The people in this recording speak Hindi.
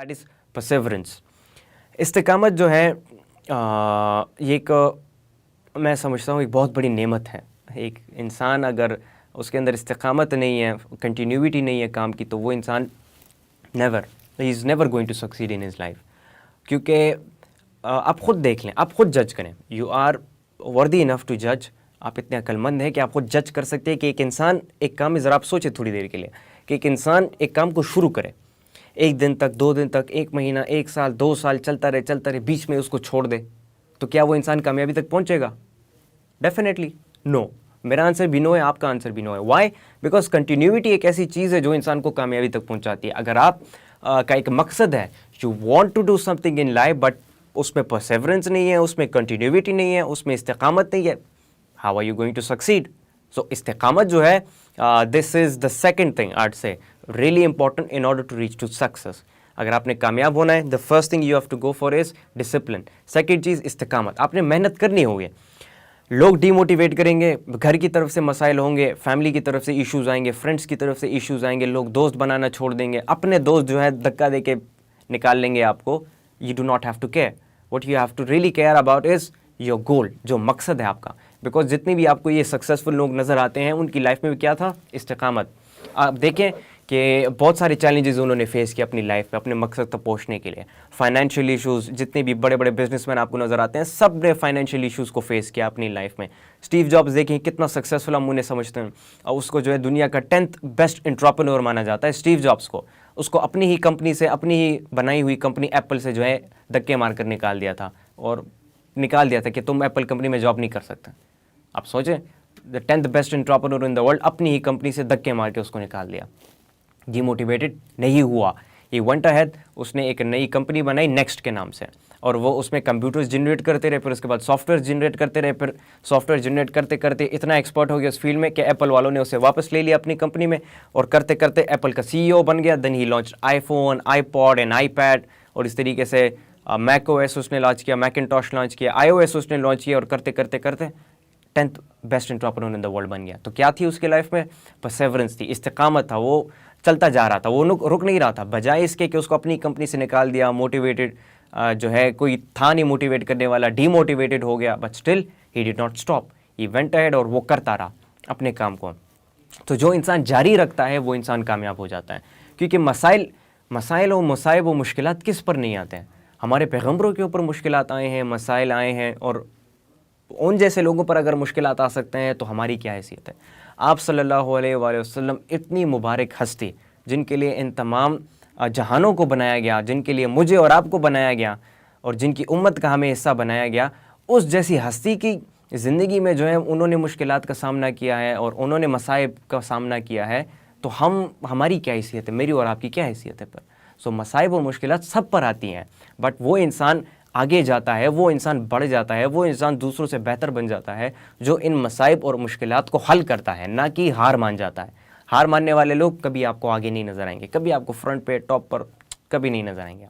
That is Perseverance. इस्तिकामत जो है ये एक मैं समझता हूँ एक बहुत बड़ी नेमत है। एक इंसान अगर उसके अंदर इस्तिकामत नहीं है, कंटिन्यूटी नहीं है काम की, तो वो इंसान ही is never going to succeed in his life. क्योंकि आप ख़ुद देख लें, आप ख़ुद जज करें, you are worthy enough to जज। आप इतने अक्लमंद हैं कि आप खुद जज कर सकते हैं कि एक इंसान एक काम में, ज़रा आप सोचें थोड़ी देर के लिए कि एक इंसान एक काम को शुरू करे, 1 दिन तक, 2 दिन तक, 1 महीना, 1 साल, 2 साल चलता रहे, बीच में उसको छोड़ दे, तो क्या वो इंसान कामयाबी तक पहुंचेगा? Definitely no. मेरा आंसर भी नो है, आपका आंसर भी नो है। वाई? बिकॉज कंटिन्यूटी एक ऐसी चीज़ है जो इंसान को कामयाबी तक पहुंचाती है। अगर आप का एक मकसद है, you want to do something in life, but उसमें परसेवरेंस नहीं है, उसमें कंटिन्यूटी नहीं है, उसमें इस्तिकामत नहीं है, how are you going to succeed? So इस्तिकामत जो है, this is the second thing I would say really important in order to reach to success. अगर आपने कामयाब होना है, the first thing you have to go for is discipline. Second चीज़ इस्तिकामत, आपने मेहनत करनी होगी। लोग डीमोटिवेट करेंगे, घर की तरफ से मसाइल होंगे, फैमिली की तरफ से इश्यूज़ आएंगे, फ्रेंड्स की तरफ से इश्यूज़ आएंगे, लोग दोस्त बनाना छोड़ देंगे, अपने दोस्त जो है धक्का दे के निकाल लेंगे आपको। You do not have to care, what you have to really care about is your goal, जो मकसद है आपका। बिकॉज जितनी भी आपको ये सक्सेसफुल लोग नज़र आते हैं, उनकी लाइफ में भी क्या था? इस्तिकामत। आप देखें कि बहुत सारे चैलेंजेस उन्होंने फेस किए अपनी लाइफ में अपने मकसद तक पहुंचने के लिए। फाइनेंशियल इश्यूज़, जितने भी बड़े बड़े बिजनेसमैन आपको नज़र आते हैं, सब ने फाइनेंशियल इश्यूज़ को फेस किया अपनी लाइफ में। स्टीव जॉब्स देखें कितना सक्सेसफुल हम उन्हें समझते हैं, और उसको जो है दुनिया का 10th बेस्ट एंटरप्रेन्योर माना जाता है स्टीव जॉब्स को। उसको अपनी ही कंपनी से, अपनी ही बनाई हुई कंपनी एप्पल से जो है धक्के मार कर निकाल दिया था, और निकाल दिया था कि तुम एप्पल कंपनी में जॉब नहीं कर सकते। आप सोचें, the 10th best entrepreneur in the world अपनी ही कंपनी से धक्के मार के उसको निकाल दिया। डीमोटिवेटेड नहीं हुआ, ये वेंट अहेड, उसने एक नई कंपनी बनाई नेक्स्ट के नाम से, और वो उसमें कंप्यूटर्स जनरेट करते रहे, फिर उसके बाद सॉफ्टवेयर जनरेट करते रहे, फिर सॉफ्टवेयर जनरेट करते करते इतना एक्सपर्ट हो गया उस फील्ड में कि एप्पल वालों ने उसे वापस ले लिया अपनी कंपनी में, और करते करते एप्पल का CEO बन गया। Then he launch iPhone, iPod and iPad, और इस तरीके से मैकओएस उसने लॉन्च किया, मैकिनटॉश लॉन्च किया, iOS उसने लॉन्च किया, और करते करते करते 10th best entrepreneur in the world बन गया। तो क्या थी उसकी लाइफ में? परसेवरेंस थी, इस्तिकामत था, वो चलता जा रहा था, वो रुक नहीं रहा था। बजाय इसके कि उसको अपनी कंपनी से निकाल दिया, मोटिवेटेड जो है कोई था नहीं मोटिवेट करने वाला, डीमोटिवेटेड हो गया, but still he did not stop, he went ahead, और वो करता रहा अपने काम को। तो जो इंसान जारी रखता है वो इंसान कामयाब हो जाता है। क्योंकि मसाइल और मसाइब व मुश्किलात किस पर नहीं आते हैं? हमारे पैगम्बरों के ऊपर मुश्किलात आए हैं, मसाइल आए हैं, और उन जैसे लोगों पर अगर मुश्किलात आ सकते हैं तो हमारी क्या हैसियत है? आप सल्लल्लाहु अलैहि वसल्लम इतनी मुबारक हस्ती, जिनके लिए इन तमाम जहानों को बनाया गया, जिनके लिए मुझे और आपको बनाया गया, और जिनकी उम्मत का हमें हिस्सा बनाया गया, उस जैसी हस्ती की ज़िंदगी में जो है उन्होंने मुश्किलात का सामना किया है और उन्होंने मसाइब का सामना किया है, तो हमारी क्या हैसियत है? मेरी और आपकी क्या हैसियत है पर? सो मसाइब और मुश्किलात सब पर आती हैं, बट वो इंसान आगे जाता है, वो इंसान बढ़ जाता है, वो इंसान दूसरों से बेहतर बन जाता है जो इन मसाइब और मुश्किलात को हल करता है, ना कि हार मान जाता है। हार मानने वाले लोग कभी आपको आगे नहीं नज़र आएंगे, कभी आपको फ्रंट पे, टॉप पर कभी नहीं नज़र आएंगे।